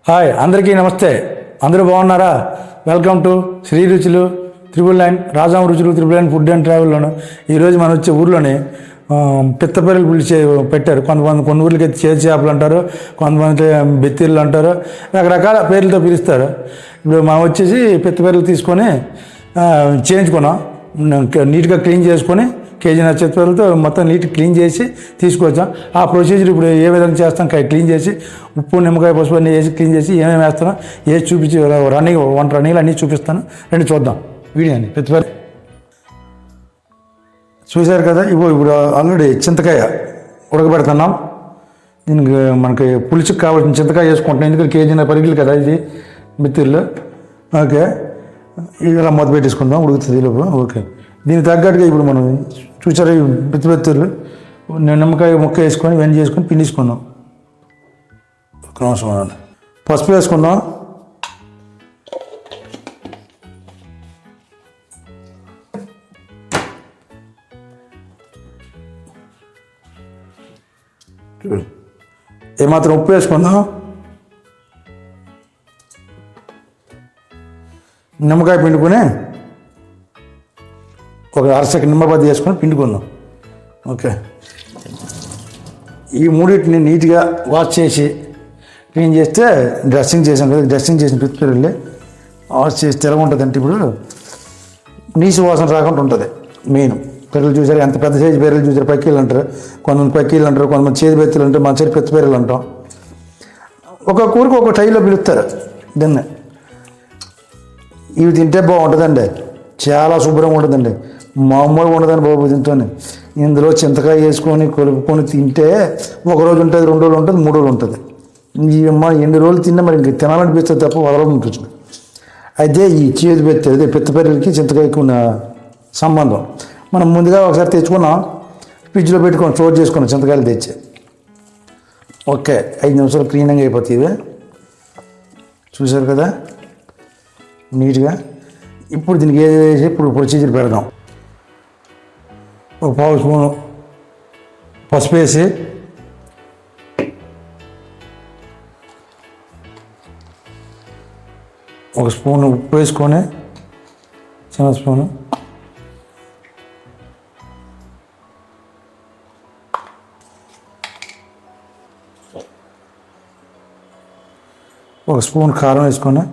Hi అందరికీ నమస్తే. అందరూ బాగున్నారా? వెల్కమ్ టు శ్రీ రుచులు 999 రాజాం రుచులు 999 ఫుడ్ అండ్ ట్రావెల్లోను. ఈరోజు మనం వచ్చే ఊర్లోనే పిత్తపర్రెలు పిలిచి పెట్టారు. కొంతమంది కొన్ని ఊర్లకి అయితే చేతి చేపలు అంటారు, కొంతమంది బెత్తిర్లు అంటారు, రకరకాల పేర్లతో పిలుస్తారు. ఇప్పుడు మనం వచ్చేసి పిత్తపర్రెలు తీసుకొని చేయించుకున్నాం. నీట్గా క్లీన్ చేసుకొని కేజీ నక్షత్రాలతో మొత్తం నీట్గా క్లీన్ చేసి తీసుకొచ్చాం. ఆ ప్రొసీజర్ ఇప్పుడు ఏ విధంగా చేస్తాం, క్లీన్ చేసి ఉప్పు నిమ్మకాయ పసుపు అన్నీ వేసి క్లీన్ చేసి ఏమేమి వేస్తానో వేసి చూపించి వంట రన్నింగ్లు అన్నీ చూపిస్తాను. రండి చూద్దాం వీడియోని. పిత్తపర్రె చూశారు కదా. ఇప్పుడు ఆల్రెడీ చింతకాయ ఉడకబెడుతున్నాం. దీనికి మనకి పులుసుకు కావాల్సిన చింతకాయ వేసుకుంటున్నాం. ఎందుకంటే కేజీ పరిగిలు కదా ఇది మిత్రులు. ఓకే, ఇలా మొదలు పెట్టేసుకుందాం, ఉడుకుతుంది లోపు. ఓకే, దీనికి తగ్గట్టుగా ఇప్పుడు మనం చూసారు పిత్తపర్రెలు నిమ్మకాయ ముక్క వేసుకొని వెండి చేసుకొని పిండేసుకుందాం. ఒక నిమిషం పసుపు వేసుకుందాం. ఏమాత్రం ఉప్పు వేసుకుందాం. నిమ్మకాయ పిండుకొని ఒక అరసెకండ్ నిమ్మబద్ద వేసుకొని పిండుకుందాం. ఓకే, ఈ మూడింటిని నీట్గా వాష్ చేసి క్లీన్ చేస్తే డ్రెస్సింగ్ చేసాం కదా, డ్రెస్సింగ్ చేసిన పిత్తపర్రెలు వాష్ చేస్తే ఎలా ఉంటుంది అంటే ఇప్పుడు నీసు వాసన రాకుండా ఉంటుంది. మెయిన్ పిల్లలు చూసారు, ఎంత పెద్ద సైజు పిల్లలు చూసారు, పక్కీలు అంటారు, కొంతమంది పక్కీలు అంటారు, కొంతమంది చేతి బెత్తులు అంటారు, మన సైడ్ పిత్తపర్రెలు అంటాం. ఒక్కొక్క ఊరికి ఒక టైలో పిలుస్తారు దీన్ని. ఇవి తింటే బాగుంటుందండి, చాలా శుభ్రంగా ఉంటుందండి, మామూలుగా ఉండదండి బాబు. దీంతో ఇందులో చింతకాయ వేసుకొని కలుపుకొని తింటే ఒకరోజు ఉంటుంది, 2 రోజులు ఉంటుంది, 3 రోజులు ఉంటుంది. అమ్మ ఎన్ని రోజులు తిన్నా మరి ఇంక తినాలనిపిస్తుంది తప్ప వదలనిపించదు. అయితే ఈ చేతి బెత్తి అదే పిత్తపర్రెలకి చింతకాయకి ఉన్న సంబంధం మనం ముందుగా ఒకసారి తెచ్చుకున్నాం, ఫ్రిడ్జ్లో పెట్టుకొని స్టోర్ చేసుకున్నాం చింతకాయలు తెచ్చి. ఓకే, 5 నిమిషాలు క్లీనింగ్ అయిపోతుంది. ఇవే చూసారు కదా నీట్గా. ఇప్పుడు దీనికి ఏది వేసి ఇప్పుడు ప్రొసీజర్ పెడదాం. ఒక పావు స్పూను పసుపు వేసి ఒక స్పూను ఉప్పు వేసుకొని చిన్న స్పూను ఒక స్పూన్ కారం వేసుకొని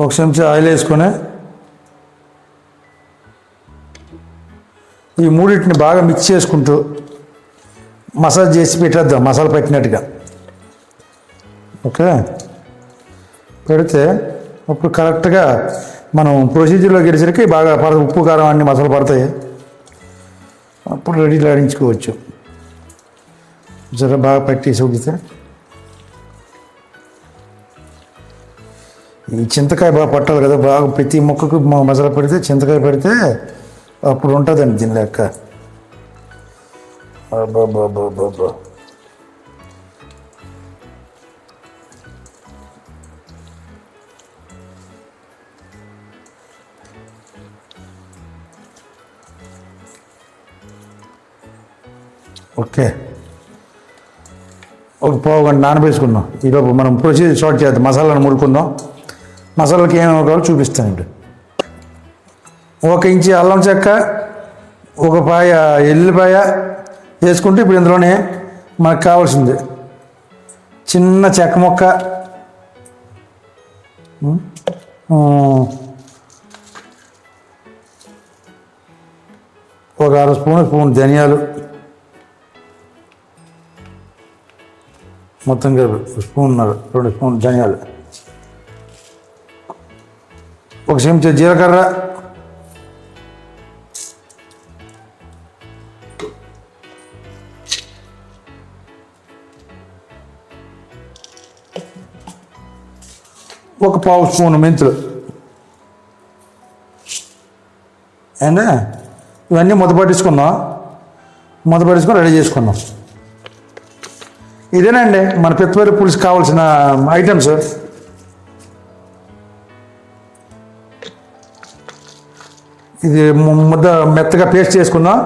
ఒక చెంచా ఆయిల్ వేసుకొని ఈ మూడింటిని బాగా మిక్స్ చేసుకుంటూ మసాజ్ చేసి పెట్టేద్దాం, మసాలా పెట్టినట్టుగా. ఓకే, పెడితే అప్పుడు కరెక్ట్గా మనం ప్రొసీజర్లోకి వెళ్ళేసరికి బాగా ఉప్పు కారం అన్ని మసాలా పడతాయి. అప్పుడు రెడీ లాడించుకోవచ్చు. జర బాగా పట్టేసి ఉడితే ఈ చింతకాయ బాగా పట్టాలి కదా, బాగా ప్రతి ముక్కకు మసాలా పెడితే చింతకాయ పెడితే అప్పుడు ఉంటుందండి దీని లెక్క. బాబా ఓకే, ఒక పావు గంట నానబేసుకుందాం. ఈలోపు మనం ప్రొసీజర్ స్టార్ట్ చేద్దాం. మసాలాను మురుకుందాం. మసాలాకి ఏమేమి కావాలో చూపిస్తాను. ఇప్పుడు 1 ఇంచు అల్లం చెక్క, 1 పాయ ఎల్లిపాయ వేసుకుంటే ఇప్పుడు ఇందులోనే మనకు కావాల్సింది చిన్న చెక్క ముక్క, 1 అర స్పూన్ ధనియాలు, మొత్తం కలిపి 1.5 స్పూన్ ధనియాలు, 1 చెంచా జీలకర్ర, 1 పావు స్పూన్ మెంతులు. అండ్ ఇవన్నీ ముద్ద పట్టించుకొని రెడీ చేసుకున్నాం. ఇదేనండి మన పిత్తపర్రె పులుసు కావాల్సిన ఐటమ్స్. ఇది ముద్ద మెత్తగా పేస్ట్ చేసుకుందాం.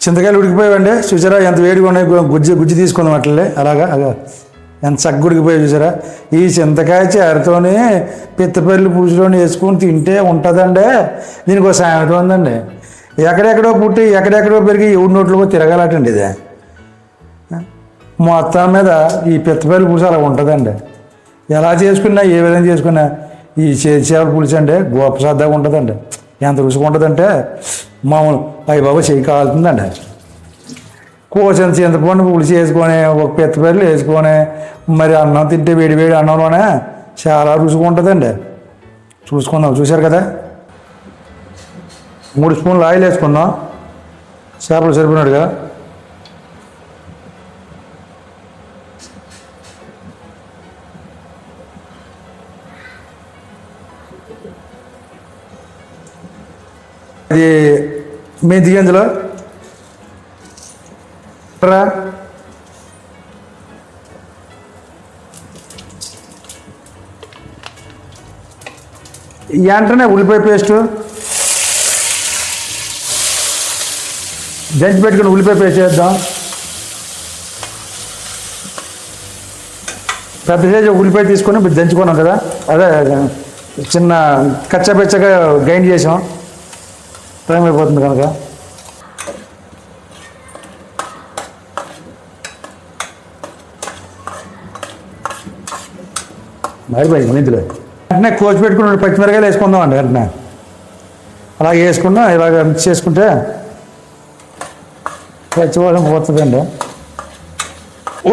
చింతకాయలు ఉడికిపోయావండి, చూసారా ఎంత వేడిగా ఉన్నాయి. గుజ్జు తీసుకుందాం అట్లే, అలాగా ఎంత చక్కగా ఉడికిపోయాయి చూసారా. ఈ చింతకాయ చారుతోని పిత్తపల్లి పులుసులోని వేసుకొని తింటే ఉంటుందండి. దీనికి ఒక సామెత ఉందండి, ఎక్కడెక్కడో పుట్టి ఎక్కడెక్కడో పెరిగి ఎవరి నోట్లోకి తిరగాలటండి. ఇది మొత్తం మీద ఈ పిత్తపల్లి పులుసు అలా ఉంటుందండి. ఎలా చేసుకున్నా ఏ విధంగా చేసుకున్నా ఈ చేపల పులుసు అండి గొప్ప శ్రద్ధగా ఉంటుందండి. ఎంత రుచిగా ఉంటుందంటే మామూలు అయ్యి బాబు చెయ్యి కాలుతుందండి. కోసిన చింతపండు పులుసు వేసుకొని ఒక పిత్తపల్లి వేసుకొని మరి అన్నం తింటే వేడి వేడి అన్నంలోనే చాలా రుచిగా ఉంటుందండి. చూసుకుందాం, చూశారు కదా. 3 స్పూన్లు ఆయిల్ వేసుకుందాం చేపలు సరిపోయినట్టుగా. ఇది మెంతి గింజలు వెంటనే ఉల్లిపాయ పేస్టు దంచి పెట్టుకుని ఉల్లిపాయ పేస్ట్ చేద్దాం. పెద్ద సైజు ఉల్లిపాయ తీసుకొని దంచుకున్నాం కదా, అదే చిన్న కచ్చా గ్రైండ్ చేసాం. టైం అయిపోతుంది కనుక మెంతులు వెంటనే కోసి పెట్టుకుని పచ్చిమిరకాయలు వేసుకుందాం అండి. వెంటనే అలాగే వేసుకున్నా ఇలాగ మిక్స్ చేసుకుంటే పచ్చివాసన పోతుందండి.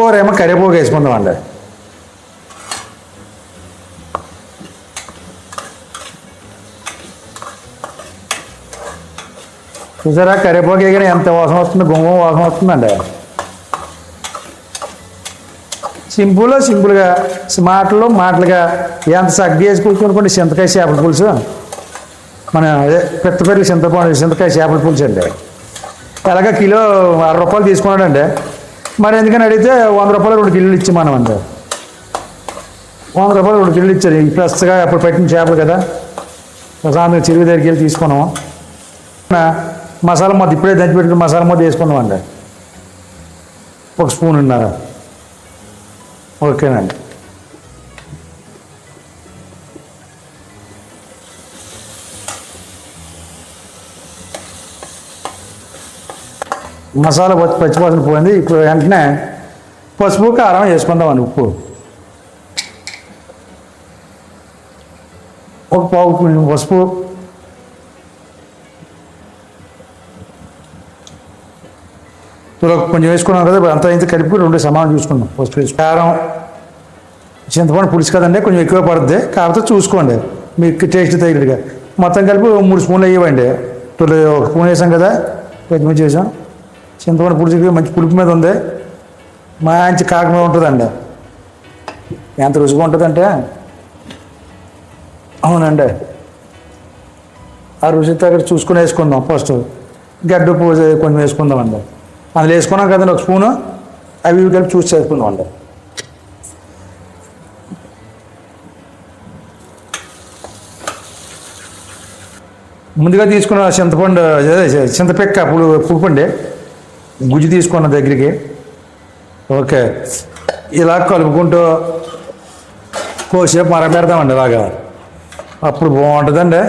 ఓరేమో కరివేపాకు వేసుకుందాం అండి. చూసారా కరివేపాకు వేయగానే ఎంత వాసన వస్తుంది, గుమ్మ వాసన వస్తుందండి. సింపుల్గా మాటలుగా ఎంత సగ్గు వేసి కూర్చునుకోండి. చింతకాయ చేపల పులుసు, మన అదే పిత్తపల్లి చింతకాయ చేపల పులుసు అండి. అలాగే కిలో 60 రూపాయలు తీసుకున్నాడండి. మరి ఎందుకని అడిగితే 100 రూపాయలు 2 కిలోలు ఇచ్చామనం అండి. 100 రూపాయలు 2 కిలోలు ఇచ్చారు. ఈ ఫ్రెష్గా అప్పుడు పెట్టిన చేపలు కదా, ప్రశాంతంగా చెరువు దగ్గరికి వెళ్ళి తీసుకున్నాము. మసాలా మొత్తం ఇప్పుడే దంచి పెట్టుకుని మసాలా మొత్తం వేసుకున్నామండి. 1 స్పూన్ ఉన్నారు. ఓకేనండి. మసాలా పచ్చివాసన పోయింది. ఇప్పుడు వెంటనే పసుపు కారం వేసుకుందామండి. ఉప్పు 1 పావు పసుపు, కొంచెం వేసుకున్నాం కదా, అంతా ఇంత కలిపి 2 సమానం చూసుకుందాం. పసుపు వేసి కారం, చింతపండు పులుసు కదండి కొంచెం ఎక్కువ పడుతుంది, కాకపోతే చూసుకోండి మీకు టేస్ట్ తగినట్టుగా. మొత్తం కలిపి 3 స్పూన్లు వేయవండి. 1 స్పూన్ వేసాం కదా, పచ్చిమిర్చి వేసాం. చింతపండు పులుసుకి మంచి పులుపు మీద ఉంది, మంచి కాక మీద ఉంటుందండి. ఎంత రుచిగా ఉంటుందంటే అవునండి. ఆ రుచి దగ్గర చూసుకుని వేసుకుందాం. ఫస్ట్ గడ్డ పూజ కొంచెం వేసుకుందామండి. అందులో వేసుకున్నాం కదండి 1 స్పూను, అవి ఇవి కలిపి చూసి చేసుకుందాం అండి. ముందుగా తీసుకున్న చింతపండు చింతపిక్క పులుపండి గుజ్జు తీసుకున్న దగ్గరికి. ఓకే, ఇలా కలుపుకుంటూ కోసేపు మరపెడతామండి. ఇలాగా అప్పుడు బాగుంటుందండి.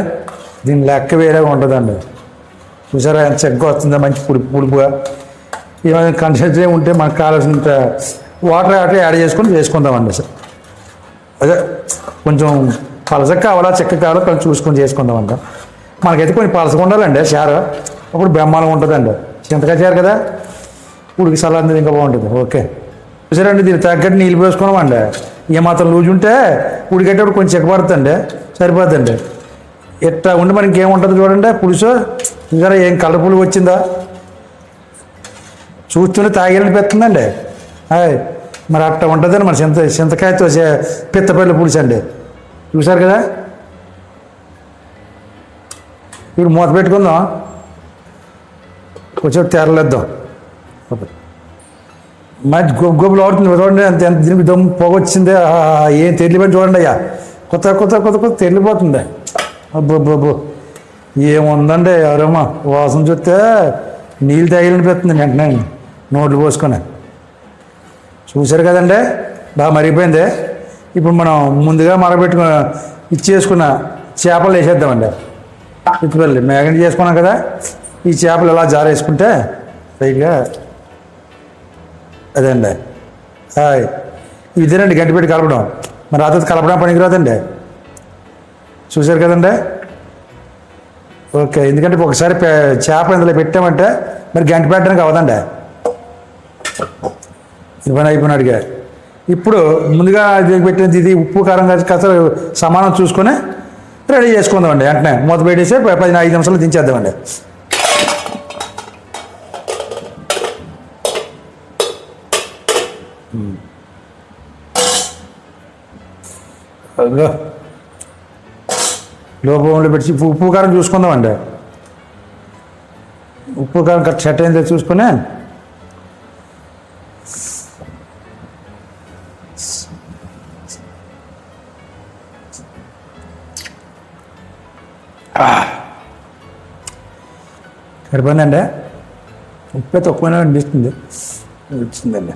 దీని లెక్క వేరేగా ఉంటుందండి. చూసారా ఎంత చక్కగా వస్తుందో, మంచి పులుపుగా. ఏమైనా కన్సిస్టెన్సీ ఉంటే మనకు కావాల్సినంత వాటర్ యాడ్ చేసుకుందామండి. సార్ అదే కొంచెం పలసగా కావాలా చెక్క కావాలా కొంచెం చూసుకొని చేసుకుందామంట. మనకైతే కొంచెం పలసగా ఉండాలండి చారు, అప్పుడు బ్రహ్మాండంగా ఉంటుందండి. చింతకాయ చారు కదా, ఉడికి సలాంది ఇంకా బాగుంటుంది. ఓకే, చూసారండి. దీనికి తగ్గట్టు నీళ్ళు పోసుకున్నామండి. ఏమాత్రం లూజు ఉంటే ఉడికేటప్పుడు కొంచెం చెక్కబడుతుందండి, సరిపోతుందండి. ఇట్లా ఉండి మనకి ఇంకేముంటుంది చూడండి పులుసు. ఇంకా ఏం కలర్ పులుగు వచ్చిందా చూస్తూనే తాగేళ్ళనిపిస్తుందండి. మరి అట్లా ఉంటుందండి మన చింతకాయతో పిత్తపల్లి పులుసు అండి. చూసారు కదా. ఇప్పుడు మూత పెట్టుకుందాం. కొంచెం తెరలేద్దాం. మంచి గొప్పలు ఆడుతుంది చూడండి, అంత ఎంత దీనికి దమ్ము పొగొచ్చిందే. ఏం తెలియని చూడండి అయ్యా, కొత్త కొత్త కొత్త కొత్త తెలియపోతుంది. అబ్బో ఏముందండి ఎవరమ్మా, వాసన చూస్తే నీళ్ళు తాగిలనిపిస్తుంది వెంటనే నోట్లు పోసుకొని. చూశారు కదండి, బాగా మరిగిపోయింది. ఇప్పుడు మనం ముందుగా మరగబెట్టుకున్న ఇచ్చేసుకున్న చేపలు వేసేద్దామండి. పిచ్చిపల్లి మేగండి చేసుకున్నాం కదా, ఈ చేపలు ఎలా జారేసుకుంటే పైగా అదే అండి. ఇదేనండి గంటి పెట్టి కలపడం. మరి ఆ తర్వాత కలపడం పనికిరాదండి. చూశారు కదండి. ఓకే, ఎందుకంటే ఒకసారి చేప ఇందులో పెట్టామంటే మరి గంటి పెట్టడానికి అవదండి. ఇది పని అయిపోయినాడుగా. ఇప్పుడు ముందుగా పెట్టినది ఇది ఉప్పు కారం కాస్త సమానం చూసుకొని రెడీ చేసుకుందామండి. వెంటనే మూత పెట్టేసి 15 నిమిషాలు దించేద్దామండి. లోపంలో పెట్టి ఉప్పు కారం చూసుకుందామండి. ఉప్పు కారం కరెక్ట్ సెట్ అయిందో చూసుకొని సరిపోయిందండి. ఉప్పే తక్కువనే అనిపిస్తుంది, వచ్చిందండి.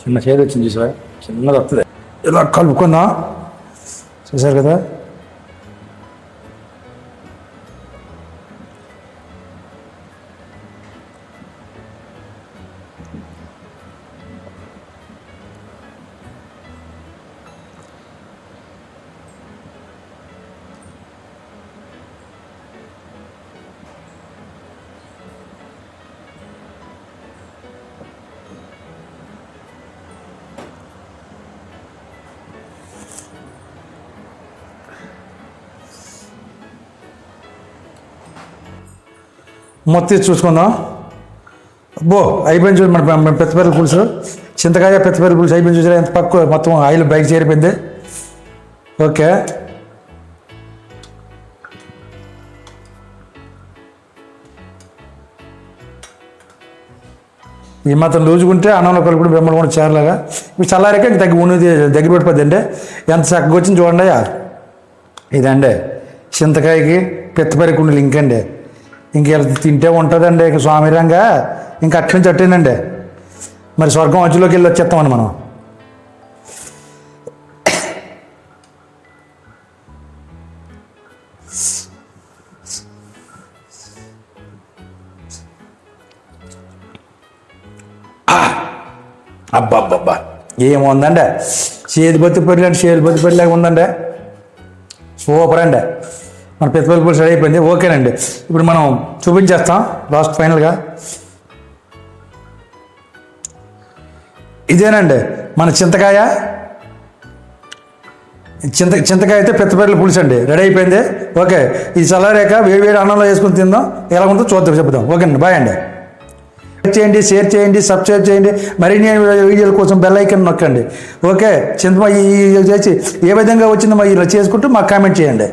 చిన్న చేదు వచ్చింది చూసారా, చిన్నది వస్తుంది. ఇలా కలుపుకుందాం. చూసారు కదా. మొత్తం చూసుకుందాం. అబ్బో అయిపోయింది చూడు మన పెద్దపల్లి పులుసు, చింతకాయ పెద్దపల్లి పులుసు అయిపోయింది. చూసారా ఎంత పక్క మొత్తం ఆయిల్ బయట చేరిపోయింది. ఓకే, ఈ మాత్రం లూజుకుంటే అన్నంలో కలుపుకుంటే బెమ్మలు కూడా చేరలాగా. ఇప్పుడు చల్లారాక ఇంక దగ్గర పెట్టిపోద్ది అండి. ఎంత చక్కగా వచ్చింది చూడండి. ఇదండి చింతకాయకి పెద్దపల్లి కుండలు ఇంకండి. ఇంక తింటే ఉంటుందండి ఇక స్వామిరంగా. ఇంక అట్ల నుంచి అట్టేనండి. మరి స్వర్గం అంచులోకి వెళ్ళి వచ్చేస్తామండి మనం. అబ్బా ఏముందండి, చేతిపత్తి పొరి అంటే చేతిపత్తి పొరిలాగా ఉందండి. సూపర్ అండి. మన పెద్దపల్లి పులుసు రెడీ అయిపోయింది. ఓకేనండి, ఇప్పుడు మనం చూపించేస్తాం లాస్ట్ ఫైనల్గా. ఇదేనండి మన చింతకాయ అయితే పెద్దపల్లి పులుసు అండి రెడీ అయిపోయింది. ఓకే, ఇది చల్లారాక వేడి అన్నంలో వేసుకుని తిందాం. ఎలా ఉంటుందో చూద్దాం, చెప్తాం. ఓకేనండి, బాయ్ అండి. లైక్ చేయండి, షేర్ చేయండి, సబ్స్క్రైబ్ చేయండి. మరిన్ని వీడియోల కోసం బెల్ ఐకాన్ నొక్కండి. ఓకే, చింతమ చేసి ఏ విధంగా వచ్చిందో ఇలా చేసుకుంటూ మాకు కామెంట్ చేయండి.